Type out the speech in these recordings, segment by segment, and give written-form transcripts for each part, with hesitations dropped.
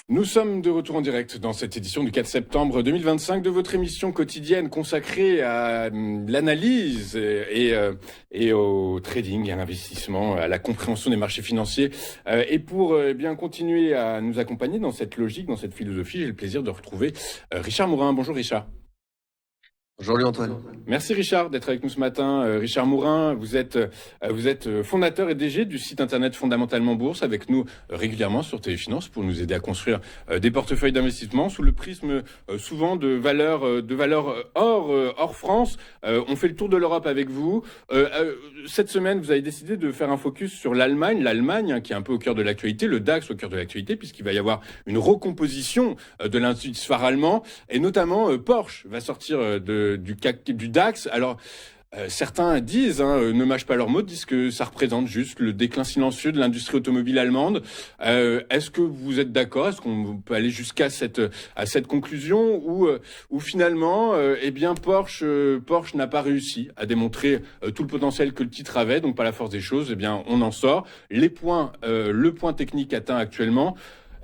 Nous sommes de retour en direct dans cette édition du 4 septembre 2025 de votre émission quotidienne consacrée à l'analyse et au trading, à l'investissement, à la compréhension des marchés financiers. Et pour bien continuer à nous accompagner dans cette logique, dans cette philosophie, j'ai le plaisir de retrouver Richard Mourin. Bonjour Richard. Bonjour Louis-Antoine. Merci Richard d'être avec nous ce matin. Richard Mourin, vous êtes fondateur et DG du site internet Fondamentalement Bourse, avec nous régulièrement sur Téléfinance pour nous aider à construire des portefeuilles d'investissement sous le prisme souvent de valeurs hors France. On fait le tour de l'Europe avec vous. Cette semaine, vous avez décidé de faire un focus sur l'Allemagne, hein, qui est un peu au cœur de l'actualité, le DAX au cœur de l'actualité, puisqu'il va y avoir une recomposition de l'indice phare allemand, et notamment Porsche va sortir du DAX. Alors, certains disent, ne mâchent pas leurs mots, disent que ça représente juste le déclin silencieux de l'industrie automobile allemande. Est-ce que vous êtes d'accord? Est-ce qu'on peut aller jusqu'à cette conclusion ou finalement, Porsche n'a pas réussi à démontrer tout le potentiel que le titre avait, donc par la force des choses, on en sort. Le point technique atteint actuellement.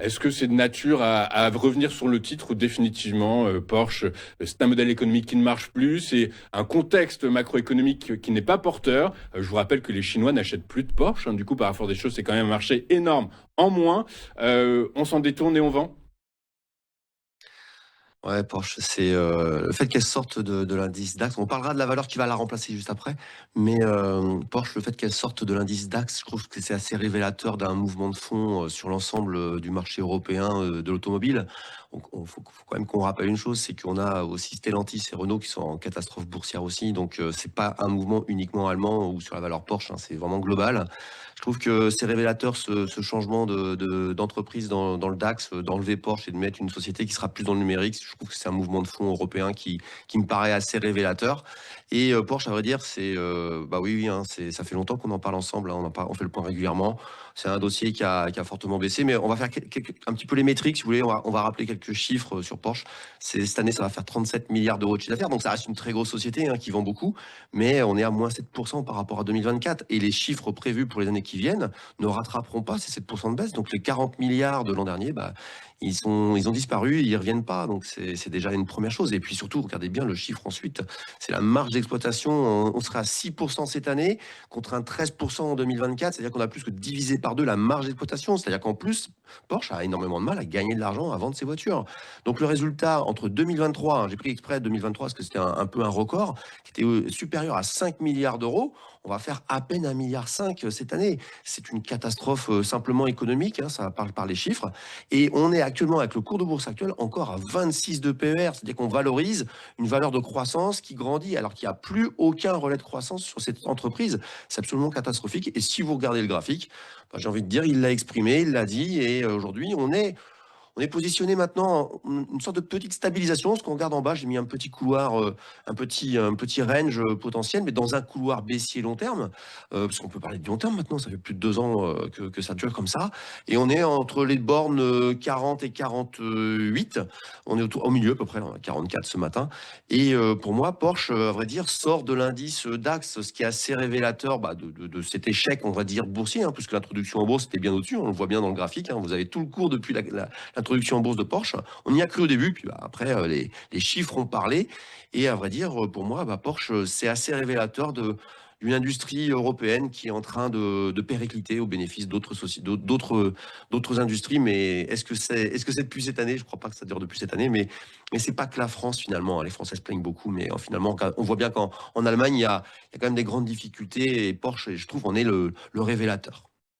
Est-ce que c'est de nature à revenir sur le titre ou définitivement Porsche, c'est un modèle économique qui ne marche plus, c'est un contexte macroéconomique qui n'est pas porteur. Je vous rappelle que les Chinois n'achètent plus de Porsche, du coup par la force des choses c'est quand même un marché énorme en moins. On s'en détourne et on vend. Ouais, Porsche, c'est le fait qu'elle sorte de l'indice DAX. On parlera de la valeur qui va la remplacer juste après. Mais Porsche, le fait qu'elle sorte de l'indice DAX, je trouve que c'est assez révélateur d'un mouvement de fond sur l'ensemble du marché européen de l'automobile. Il faut quand même qu'on rappelle une chose, c'est qu'on a aussi Stellantis et Renault qui sont en catastrophe boursière aussi. Donc c'est pas un mouvement uniquement allemand ou sur la valeur Porsche, c'est vraiment global. Je trouve que c'est révélateur ce changement d'entreprise dans le DAX, d'enlever Porsche et de mettre une société qui sera plus dans le numérique. Je trouve que c'est un mouvement de fond européen qui me paraît assez révélateur. Et Porsche, à vrai dire, ça fait longtemps qu'on en parle ensemble, on fait le point régulièrement. C'est un dossier qui a fortement baissé, mais on va faire un petit peu les métriques, si vous voulez. On va rappeler quelques chiffres sur Porsche. Cette année, ça va faire 37 milliards d'euros de chiffre d'affaires, donc ça reste une très grosse société qui vend beaucoup, mais on est à moins 7% par rapport à 2024. Et les chiffres prévus pour les années qui viennent ne rattraperont pas ces 7% de baisse. Donc les 40 milliards de l'an dernier, ils ont disparu, ils ne reviennent pas. Donc c'est déjà une première chose. Et puis surtout, regardez bien le chiffre ensuite, c'est la marge d'exploitation. On sera à 6% cette année contre un 13% en 2024. C'est-à-dire qu'on a plus que divisé par deux la marge d'exploitation. C'est-à-dire qu'en plus, Porsche a énormément de mal à gagner de l'argent à vendre ses voitures. Donc le résultat entre 2023, j'ai pris exprès 2023 parce que c'était un peu un record, qui était supérieur à 5 milliards d'euros. On va faire à peine 1,5 milliard cette année. C'est une catastrophe simplement économique, ça parle par les chiffres. Et on est actuellement, avec le cours de bourse actuel, encore à 26 de PER. C'est-à-dire qu'on valorise une valeur de croissance qui grandit alors qu'il n'y a plus aucun relais de croissance sur cette entreprise. C'est absolument catastrophique. Et si vous regardez le graphique, j'ai envie de dire, il l'a exprimé, il l'a dit. Et aujourd'hui, on est positionné maintenant en une sorte de petite stabilisation. Ce qu'on regarde en bas, j'ai mis un petit couloir, un petit range potentiel, mais dans un couloir baissier long terme, parce qu'on peut parler de long terme maintenant, ça fait plus de 2 ans que ça dure comme ça. Et on est entre les bornes 40 et 48. On est au milieu à peu près, 44 ce matin. Et pour moi, Porsche, à vrai dire, sort de l'indice DAX, ce qui est assez révélateur de cet échec, on va dire, boursier, puisque l'introduction en bourse était bien au-dessus. On le voit bien dans le graphique. Vous avez tout le cours depuis l'introduction en bourse de Porsche. On y a cru au début, puis après, les chiffres ont parlé. Et à vrai dire, pour moi, Porsche, c'est assez révélateur d'une industrie européenne qui est en train de péricliter au bénéfice d'autres industries. Mais est-ce que c'est depuis cette année? Je ne crois pas que ça dure depuis cette année, mais c'est pas que la France finalement. Les Français se plaignent beaucoup, mais finalement, on voit bien qu'en Allemagne, il y a quand même des grandes difficultés. Et Porsche, je trouve, on est le révélateur.